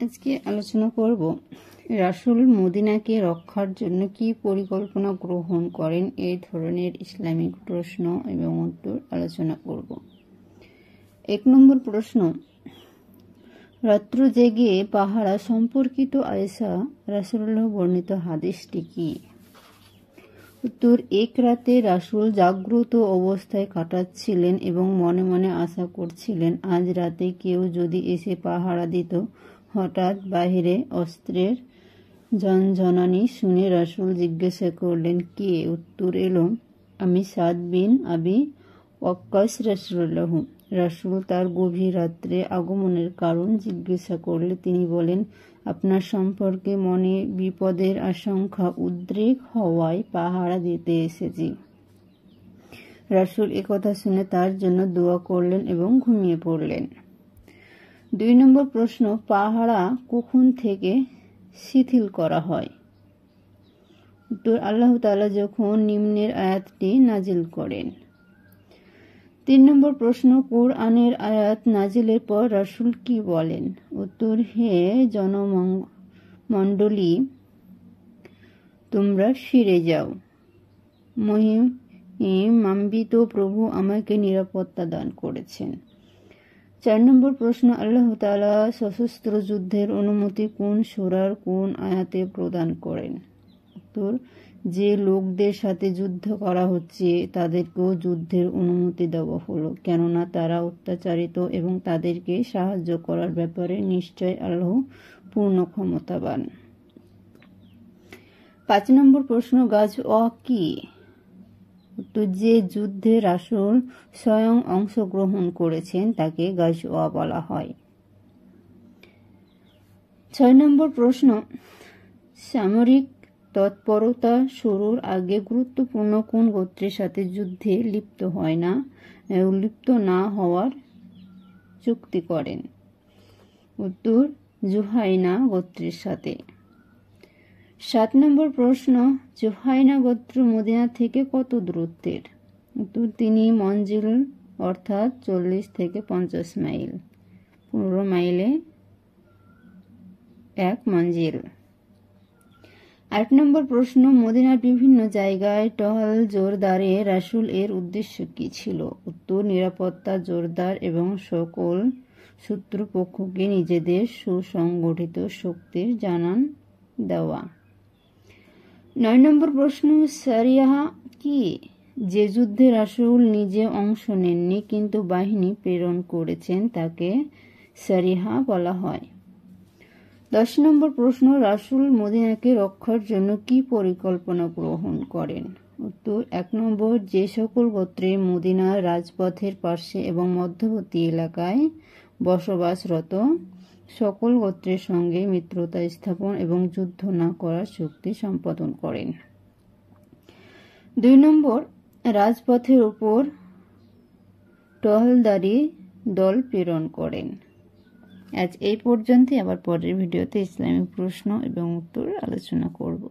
আজকে আলোচনা করব রাসূল মদিনাকে রক্ষার জন্য কি পরিকল্পনা গ্রহণ করেন এই ধরনের ইসলামিক প্রশ্ন এবং উত্তর আলোচনা করব। 1 নম্বর প্রশ্ন, রাত্র জেগে পাহারা সম্পর্কিত আয়েশা রাসূলুল্লাহ বর্ণিত হাদিসটি কি? উত্তর, এক রাতে রাসূল জাগ্রত অবস্থায় কাটাচ্ছিলেন এবং মনে মনে আশা করছিলেন আজ রাতে কেউ যদি এসে পাহারা দিত। হঠাৎ বাহিরে অস্ত্রের ঝনঝনানি শুনে রাসূল জিজ্ঞাসা করলেন, কে? উত্তর এলো, আমি সাদ বিন আবি ওয়াক্কাস রাসূলুল্লাহ। রাসূল তার গভীর রাত্রে আগমনের কারণ জিজ্ঞাসা করলে তিনি বলেন, আপনার সম্পর্কে মনে বিপদের আশঙ্কা উদ্রেক হওয়ায় পাহারা দিতে এসেছি। রাসূল একথা শুনে তার জন্য দোয়া করলেন এবং ঘুমিয়ে পড়লেন। 2 নম্বর প্রশ্ন, পাহারা কখন থেকে শিথিল করা হয়? উত্তর, আল্লাহ তাআলা যখন নিম্নের আয়াতটি নাজিল করেন। 3 নম্বর প্রশ্ন, কুরআনের আয়াত নাজিলের পর রাসূল কি বলেন? উত্তর, হে জনমণ্ডলী, তোমরা ফিরে যাও, মহিমান্বিত প্রভু আমাকে নিরাপত্তা দান করেছেন। 4 নম্বর প্রশ্ন, আল্লাহ তাআলা সশস্ত্র যুদ্ধের অনুমতি কোন সূরার কোন আয়াতে প্রদান করেন? উত্তর, যে লোকদের সাথে যুদ্ধ করা হচ্ছে তাদেরকেও যুদ্ধের অনুমতি দেওয়া হলো, কেননা তারা অত্যাচারিত এবং তাদেরকে সাহায্য করার ব্যাপারে নিশ্চয় আল্লাহ পূর্ণ ক্ষমতাবান। 5 নম্বর প্রশ্ন, গাজওয়া কি? উত্তর, যে যুদ্ধে রাসূল স্বয়ং অংশগ্রহণ করেছেন তাকে গাজওয়া বলা হয়। 6 নম্বর প্রশ্ন, সামরিক তৎপরতা শুরুর আগে গুরুত্বপূর্ণ কোন গোত্রের সাথে যুদ্ধে লিপ্ত না হওয়ার চুক্তি করেন? উত্তর, জুহাইনা গোত্রের সাথে। 7 নম্বর প্রশ্ন, জুহাইনা গোত্র মদিনা থেকে কত দূরত্বের? উত্তর, 3 মঞ্জিল অর্থাৎ 40 থেকে 50 মাইল। 15 মাইলে 1 মঞ্জিল। 8 নম্বর প্রশ্ন, মদিনার বিভিন্ন জায়গায় টহল জোরদারে রাসূল এর উদ্দেশ্য কি ছিল? উত্তর, নিরাপত্তা জোরদার এবং সকল শত্রুপক্ষকে নিজেদের সুসংগঠিত শক্তির জানান দেওয়া। 9 নম্বর প্রশ্ন, সারিয়াহ কি? যে যুদ্ধে রাসূল নিজে অংশ নেননি কিন্তু বাহিনী প্রেরণ করেছেন তাকে সারিহা বলা হয়। 10 নম্বর প্রশ্ন, রাসূল মদিনাকে রক্ষার জন্য কি পরিকল্পনা গ্রহণ করেন? উত্তর, 1 নম্বর, যে সকল গোত্রে মদিনার রাজপথের পার্শ্বে এবং মধ্যবর্তী এলাকায় বসবাসরত সকল গোত্রের সঙ্গে মিত্রতা স্থাপন এবং যুদ্ধ না করার চুক্তি সম্পাদন করেন। 2 নম্বর, রাজপথের উপর টহলদারি দল প্রেরণ করেন। আজ এই পর্যন্তই, আবার পরের ভিডিওতে ইসলামিক প্রশ্ন এবং উত্তর আলোচনা করব।